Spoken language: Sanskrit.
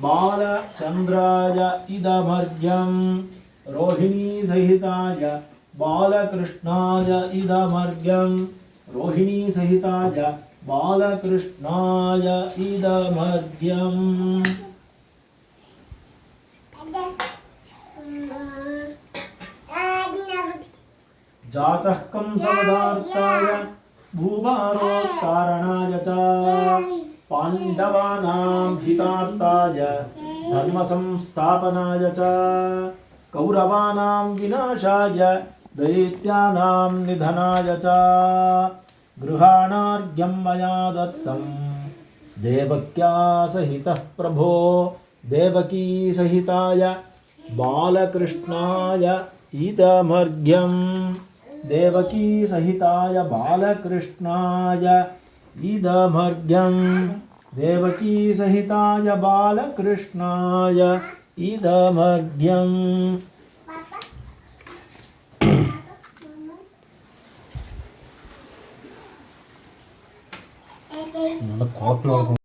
बालचन्द्राय इदमर्घ्यं रोहिणी सहिताय बालकृष्णाय इदमर्घ्यं रोहिणी सहिताय बालकृष्णाय इदमर्घ्यम् जातः कंसवधार्ताय भूभारोत्तारणाय च पाण्डवानां हितार्थाय धर्मसंस्थापनाय च कौरवानां विनाशाय दैत्यानां निधनाय च गृहाणार्घ्यं मया दत्तं देवक्या सहितः प्रभो देवकी सहिताय बालकृष्णाय इदमर्घ्यं देवकी सहिताय बालकृष्णाय इदमर्घ्यं देवकी सहिताय बालकृष्णाय इदमर्घ्यम् നല്ല കോപ്പിളൊക്കെ